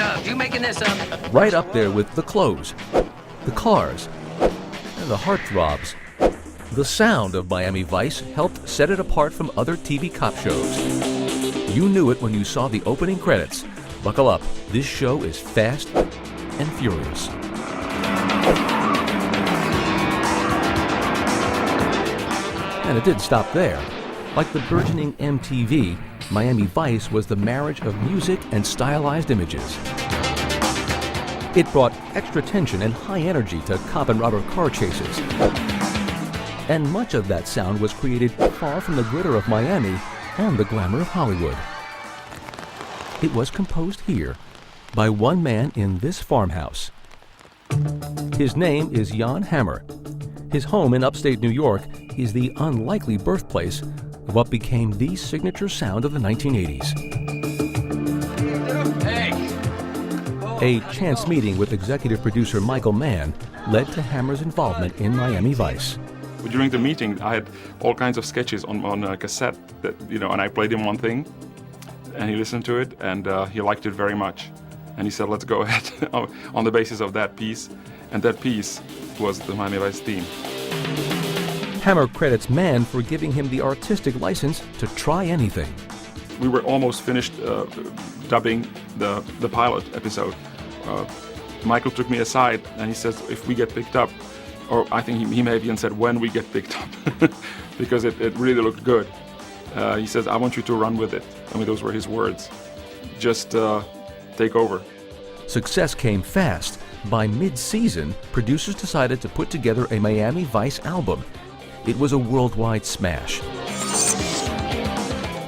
up? You making this up? Right up there with the clothes, the cars, and the heartthrobs. The sound of Miami Vice helped set it apart from other TV cop shows. You knew it when you saw the opening credits. Buckle up, this show is fast and furious. And it didn't stop there. Like the burgeoning MTV, Miami Vice was the marriage of music and stylized images. It brought extra tension and high energy to cop and robber car chases. And much of that sound was created far from the glitter of Miami and the glamour of Hollywood. It was composed here by one man in this farmhouse. His name is Jan Hammer. His home in upstate New York is the unlikely birthplace of what became the signature sound of the 1980s. A chance meeting with executive producer Michael Mann led to Hammer's involvement in Miami Vice. During the meeting, I had all kinds of sketches on a cassette that, and I played him one thing, and he listened to it, and he liked it very much. And he said, let's go ahead on the basis of that piece. And that piece was the Miami Vice theme. Hammer credits Mann for giving him the artistic license to try anything. We were almost finished dubbing the pilot episode. Michael took me aside and he says, if we get picked up, or I think he may have even said when we get picked up, because it really looked good. He says, I want you to run with it. I mean, those were his words. Just take over. Success came fast. By mid-season, producers decided to put together a Miami Vice album. It was a worldwide smash.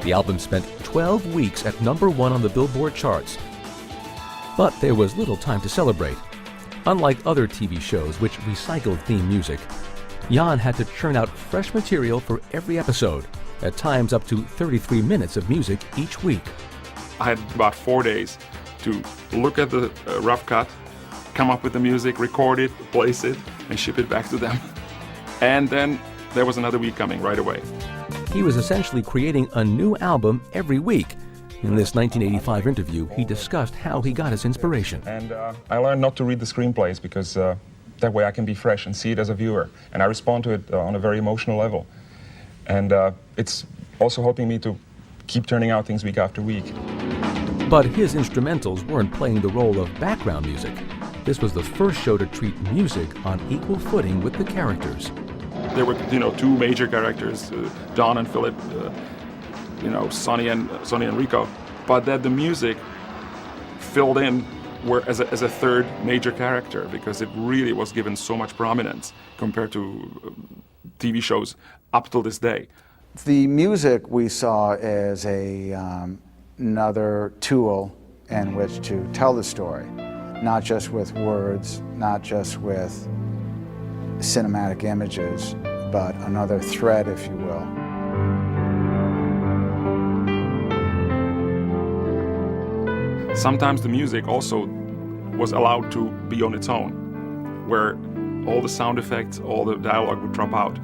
The album spent 12 weeks at #1 on the Billboard charts. But there was little time to celebrate. Unlike other TV shows which recycled theme music, Jan had to churn out fresh material for every episode, at times up to 33 minutes of music each week. I had about 4 days to look at the rough cut, come up with the music, record it, place it, and ship it back to them. And then there was another week coming right away. He was essentially creating a new album every week. In this 1985 interview, he discussed how he got his inspiration. And I learned not to read the screenplays because that way I can be fresh and see it as a viewer. And I respond to it on a very emotional level. And it's also helping me to keep turning out things week after week. But his instrumentals weren't playing the role of background music. This was the first show to treat music on equal footing with the characters. There were, two major characters, Don and Philip, Sonny and Rico, but that the music filled in as a third major character because it really was given so much prominence compared to TV shows up till this day. The music we saw as another tool in which to tell the story, not just with words, not just with cinematic images, but another thread, if you will. Sometimes the music also was allowed to be on its own, where all the sound effects, all the dialogue would drop out.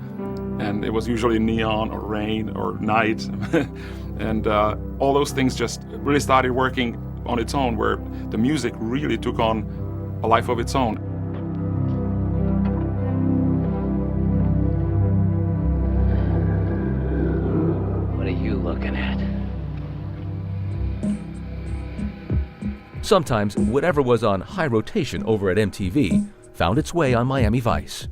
And it was usually neon or rain or night. And all those things just really started working on its own, where the music really took on a life of its own. What are you looking at? Sometimes, whatever was on high rotation over at MTV found its way on Miami Vice.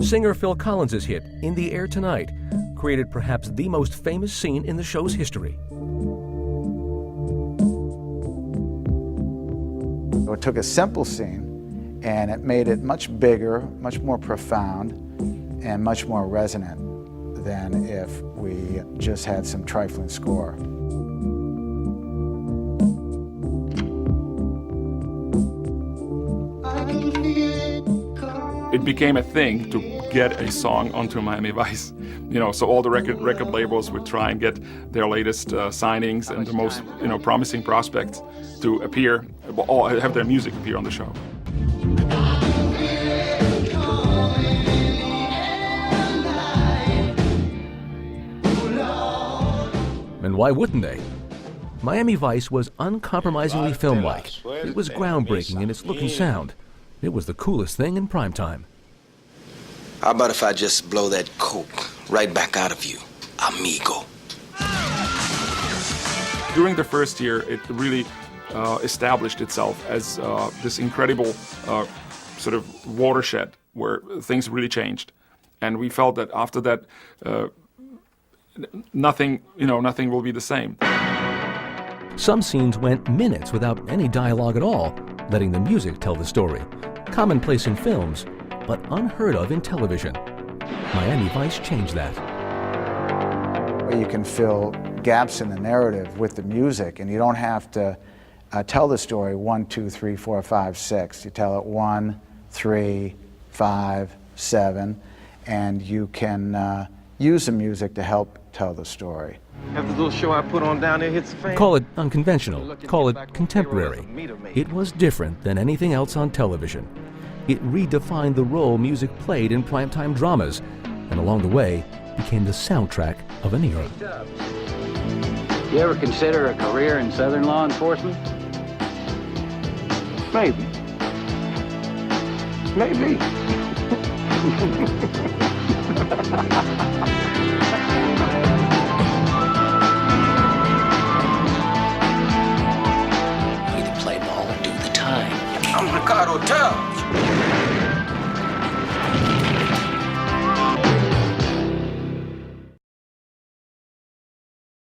Singer Phil Collins' hit, In the Air Tonight, created perhaps the most famous scene in the show's history. It took a simple scene and it made it much bigger, much more profound, and much more resonant than if we just had some trifling score. It became a thing to get a song onto Miami Vice. So all the record labels would try and get their latest signings and the most promising prospects to appear, or have their music appear on the show. And why wouldn't they? Miami Vice was uncompromisingly film-like. It was groundbreaking in its look and sound. It was the coolest thing in primetime. How about if I just blow that coke right back out of you, amigo? During the first year, it really established itself as this incredible sort of watershed where things really changed. And we felt that after that, nothing will be the same. Some scenes went minutes without any dialogue at all, letting the music tell the story. Commonplace in films, but unheard of in television. Miami Vice changed that. You can fill gaps in the narrative with the music, and you don't have to tell the story 1, 2, 3, 4, 5, 6. You tell it 1, 3, 5, 7, and you can use the music to help tell the story. Have the little show I put on down there hits the fan? Call it unconventional, call it contemporary. It was different than anything else on television. It redefined the role music played in primetime dramas, and along the way, became the soundtrack of an era. You ever consider a career in Southern law enforcement? Maybe. Maybe. Either play ball or do the time. I'm Ricardo Tell.